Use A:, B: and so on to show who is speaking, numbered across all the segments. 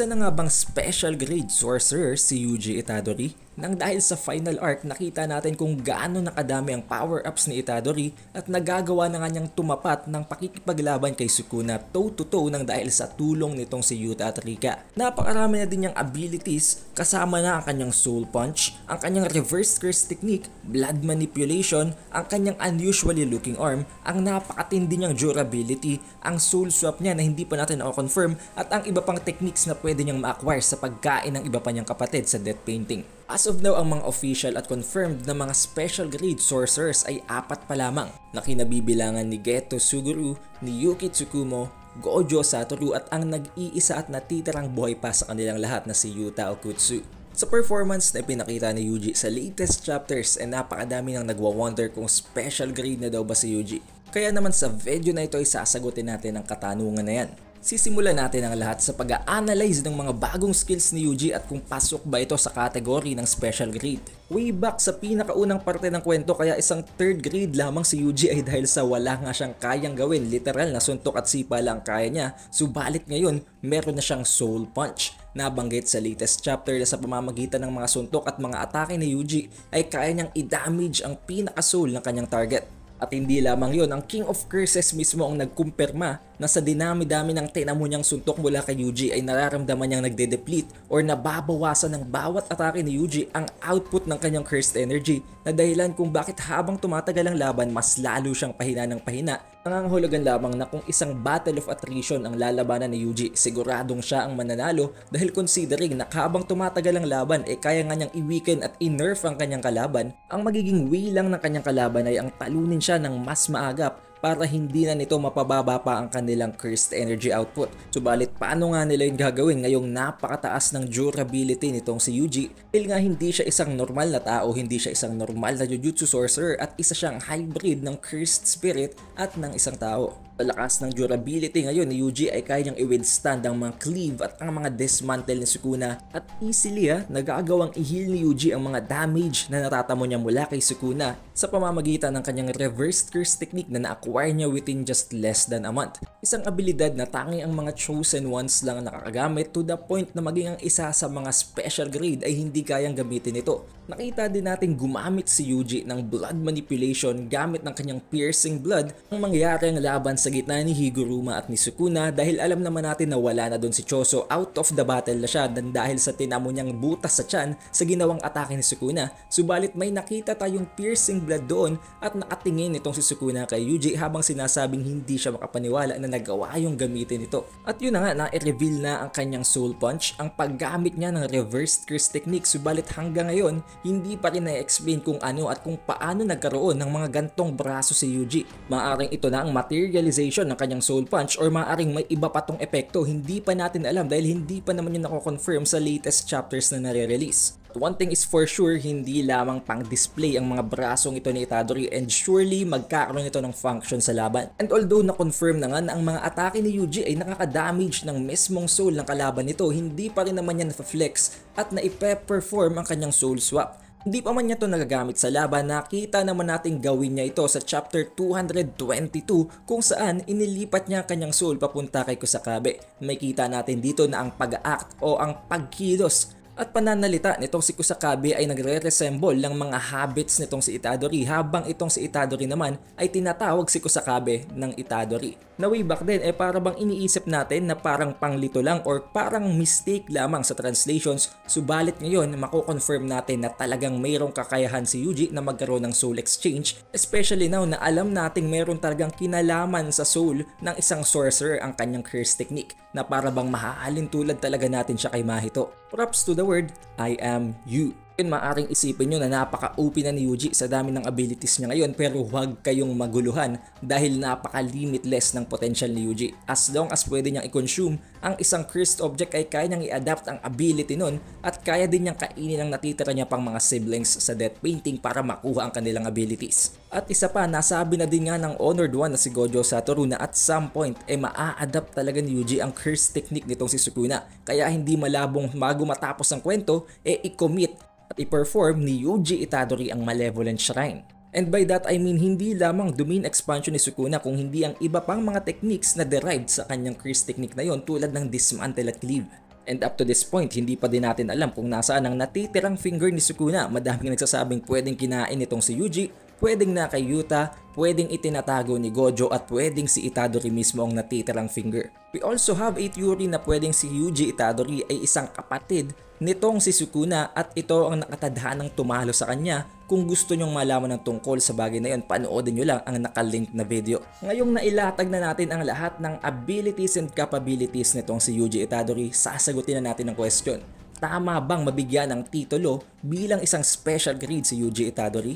A: Isa na nga bang special grade sorcerer si Yuji Itadori? Nang dahil sa final arc, nakita natin kung gaano nakadami ang power-ups ni Itadori at nagagawa na nga niyang tumapat ng pakikipaglaban kay Sukuna toe-to-toe nang dahil sa tulong nitong si Yuta at Rika. Napakarami na din niyang abilities, kasama na ang kanyang soul punch, ang kanyang reverse curse technique, blood manipulation, ang kanyang unusually looking arm, ang napakatindi niyang durability, ang soul swap niya na hindi pa natin na-confirm at ang iba pang techniques na pwede niyang ma-acquire sa pagkain ng iba pa niyang kapatid sa death painting. As of now, ang mga official at confirmed na mga special grade sorcerers ay 4 pa lamang na kinabibilangan ni Geto Suguru, ni Yuki Tsukumo, Gojo Satoru at ang nag-iisa at natitirang buhay pa sa kanilang lahat na si Yuta Okutsu. Sa performance na ipinakita ni Yuji sa latest chapters ay napakadami nang nagwa-wonder kung special grade na daw ba si Yuji. Kaya naman sa video na ito ay sasagutin natin ang katanungan na yan. Sisimulan natin ang lahat sa pag-a-analyze ng mga bagong skills ni Yuji at kung pasok ba ito sa kategory ng special grade. Way back sa pinakaunang parte ng kwento, kaya isang 3rd grade lamang si Yuji ay dahil sa wala nga siyang kayang gawin, literal na suntok at sipa lang kaya niya, subalit ngayon meron na siyang soul punch. Nabanggit sa latest chapter na sa pamamagitan ng mga suntok at mga atake ni Yuji ay kaya niyang i-damage ang pinaka-soul ng kanyang target. At hindi lamang yon, ang King of Curses mismo ang nagkumpirma na sa dinami-dami ng tinamo niyang suntok mula kay Yuji ay nararamdaman niyang nagde-deplete or nababawasan ng bawat atake ni Yuji ang output ng kanyang cursed energy na dahilan kung bakit habang tumatagal ang laban mas lalo siyang pahina ng pahina. Nangangahulugan lamang na kung isang battle of attrition ang lalabanan ni Yuji, siguradong siya ang mananalo dahil considering na habang tumatagal ang laban kaya nga niyang i-weaken at i-nerf ang kanyang kalaban, ang magiging way lang ng kanyang kalaban ay ang talunin siya ng mas maagap para hindi na nito mapababa pa ang kanilang cursed energy output. Subalit paano nga nila yung gagawin ngayong napakataas ng durability nitong si Yuji? Dahil nga hindi siya isang normal na tao, hindi siya isang normal na jujutsu sorcerer at isa siyang hybrid ng cursed spirit at ng isang tao. Sa lakas ng durability ngayon ni Yuji ay kaya niyang i-withstand ang mga cleave at ang mga dismantle ni Sukuna at easily nagagawang i-heal ni Yuji ang mga damage na natatamo niya mula kay Sukuna sa pamamagitan ng kanyang reverse curse technique na na-acquire niya within just less than a month. Isang abilidad na tanging ang mga chosen ones lang nakakagamit to the point na maging ang isa sa mga special grade ay hindi kayang gamitin ito. Nakita din natin gumamit si Yuji ng blood manipulation gamit ng kanyang piercing blood ang mangyayari ang laban sa gitna ni Higuruma at ni Sukuna dahil alam naman natin na wala na doon si Choso, out of the battle na siya dahil sa tinamo niyang butas sa tiyan sa ginawang atake ni Sukuna. Subalit may nakita tayong piercing blood doon at nakatingin itong si Sukuna kay Yuji habang sinasabing hindi siya makapaniwala na nagawa yung gamitin ito. At yun na nga, na-reveal na ang kanyang soul punch, ang paggamit niya ng reverse curse technique, subalit hanggang ngayon hindi pa rin na-explain kung ano at kung paano nagkaroon ng mga gantong braso si Yuji. Maaring ito na ang materialization ng kanyang soul punch or maaring may iba pa tong epekto, hindi pa natin alam dahil hindi pa naman yun nako-confirm sa latest chapters na nare-release. One thing is for sure, hindi lamang pang display ang mga brasong ito ni Itadori and surely magkakaroon ito ng function sa laban. And although na-confirm na nga na ang mga atake ni Yuji ay nakaka-damage ng mismong soul ng kalaban nito, hindi pa rin naman niya na-flex at na-ipe-perform ang kanyang soul swap. Hindi pa man niya ito nagagamit sa laban, nakita naman natin gawin niya ito sa chapter 222 kung saan inilipat niya ang kanyang soul papunta kay Kusakabe. May kita natin dito na ang pag-act o ang pagkilos at pananalita nitong si Kusakabe ay nagre-resemble ng mga habits nitong si Itadori habang itong si Itadori naman ay tinatawag si Kusakabe ng Itadori. Na way back then para bang iniisip natin na parang panglito lang or parang mistake lamang sa translations, subalit ngayon mako-confirm natin na talagang mayroong kakayahan si Yuji na magkaroon ng soul exchange, especially now na alam nating mayroon talagang kinalaman sa soul ng isang sorcerer ang kanyang curse technique na para bang mahahalin tulad talaga natin siya kay Mahito. Props to the word, I am you. Yun, maaring isipin nyo na napaka-OP na ni Yuji sa dami ng abilities niya ngayon, pero huwag kayong maguluhan dahil napaka-limitless ng potential ni Yuji. As long as pwede niyang i-consume ang isang cursed object ay kaya niyang i-adapt ang ability nun at kaya din niyang kainin ang natitira niya pang mga siblings sa death painting para makuha ang kanilang abilities. At isa pa, nasabi na din nga ng Honored One na si Gojo Satoru na at some point maa-adapt talaga ni Yuji ang curse technique nitong si Sukuna. Kaya hindi malabong bago matapos ang kwento i-commit at i-perform ni Yuji Itadori ang Malevolent Shrine. And by that I mean hindi lamang domain expansion ni Sukuna kung hindi ang iba pang mga techniques na derived sa kanyang curse technique na yon tulad ng dismantle at cleave. And up to this point, hindi pa din natin alam kung nasaan ang natitirang finger ni Sukuna. Madaming nagsasabing pwedeng kinain itong si Yuji, pwedeng na kay Yuta, pwedeng itinatago ni Gojo at pwedeng si Itadori mismo ang natitirang finger. We also have a theory na pwedeng si Yuji Itadori ay isang kapatid nitong si Sukuna at ito ang nakatadhanang tumalo sa kanya. Kung gusto nyong malaman ng tungkol sa bagay na yun, panoodin nyo lang ang nakalink na video. Ngayong nailatag na natin ang lahat ng abilities and capabilities nitong si Yuji Itadori, sasagutin na natin ang question. Tama bang mabigyan ng titulo bilang isang special grade si Yuji Itadori?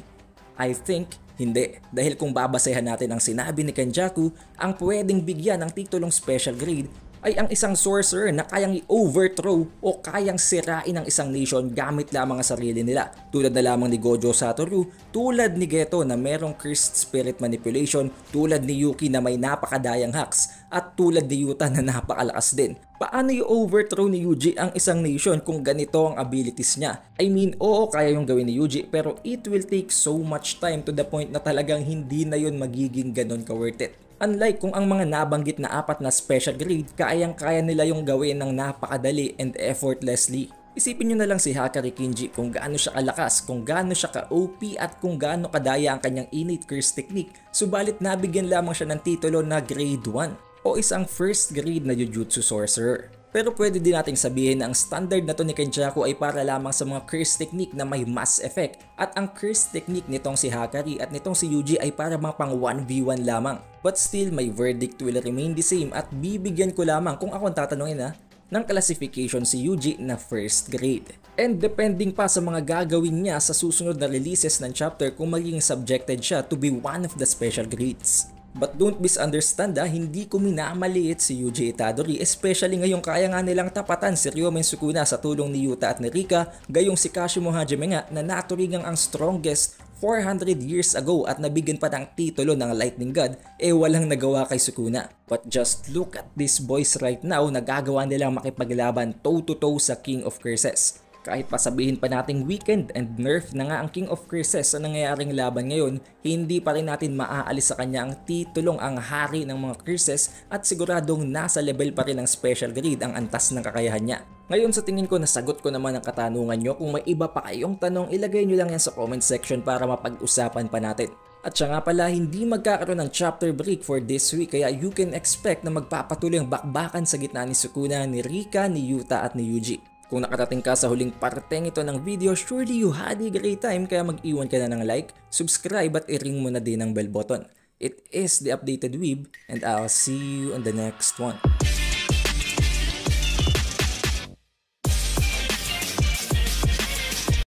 A: I think hindi, dahil kung babasehan natin ang sinabi ni Kenjaku, ang pwedeng bigyan ng titulong special grade ay ang isang sorcerer na kayang i-overthrow o kayang sirain ang isang nation gamit lamang ang sarili nila. Tulad na lamang ni Gojo Satoru, tulad ni Geto na merong cursed spirit manipulation, tulad ni Yuki na may napakadayang hacks, at tulad ni Yuta na napakalakas din. Paano i-overthrow ni Yuji ang isang nation kung ganito ang abilities niya? I mean, oo, kaya yung gawin ni Yuji, pero it will take so much time to the point na talagang hindi na yun magiging ganon ka-worth it. Unlike kung ang mga nabanggit na 4 na special grade, kayang-kaya nila yung gawin ng napakadali and effortlessly. Isipin nyo na lang si Hakari Kinji kung gaano siya kalakas, kung gaano siya ka-OP at kung gaano kadaya ang kanyang innate curse technique, subalit nabigyan lamang siya ng titulo na grade 1 o isang first grade na Jujutsu Sorcerer. Pero pwede din nating sabihin na ang standard na to ni Kenjaku ay para lamang sa mga curse technique na may mass effect, at ang curse technique nitong si Hakari at nitong si Yuji ay para mga pang 1v1 lamang. But still, my verdict will remain the same at bibigyan ko lamang, kung ako ang tatanungin ng classification si Yuji na first grade. And depending pa sa mga gagawin niya sa susunod na releases ng chapter kung magiging subjected siya to be one of the special grades. But don't misunderstand hindi ko minamaliit si Yuji Itadori, especially ngayong kaya nga nilang tapatan si Ryomen Sukuna sa tulong ni Yuta at ni Rika, gayong si Kashimo Hajime nga na naturigang ang strongest 400 years ago at nabigyan pa ng titulo ng Lightning God, walang nagawa kay Sukuna. But just look at these boys right now, nagagawa nilang makipaglaban toe-to-toe sa King of Curses. Kahit pa sabihin pa nating weakened and nerf na nga ang King of Curses sa nangyayaring laban ngayon, hindi pa rin natin maaalis sa kanya ang titulong ang hari ng mga curses at siguradong nasa level pa rin ng special grade ang antas ng kakayahan niya. Ngayon sa tingin ko nasagot ko naman ang katanungan nyo. Kung may iba pa kayong tanong, ilagay nyo lang yan sa comment section para mapag-usapan pa natin. At siya nga pala, hindi magkakaroon ng chapter break for this week, kaya you can expect na magpapatuloy ang bakbakan sa gitna ni Sukuna, ni Rika, ni Yuta at ni Yuji. Kung nakarating ka sa huling parteng ito ng video, surely you had a great time, kaya mag-iwan ka na ng like, subscribe at i-ring mo na din ang bell button. It is The Updated Weeb, and I'll see you on the next one.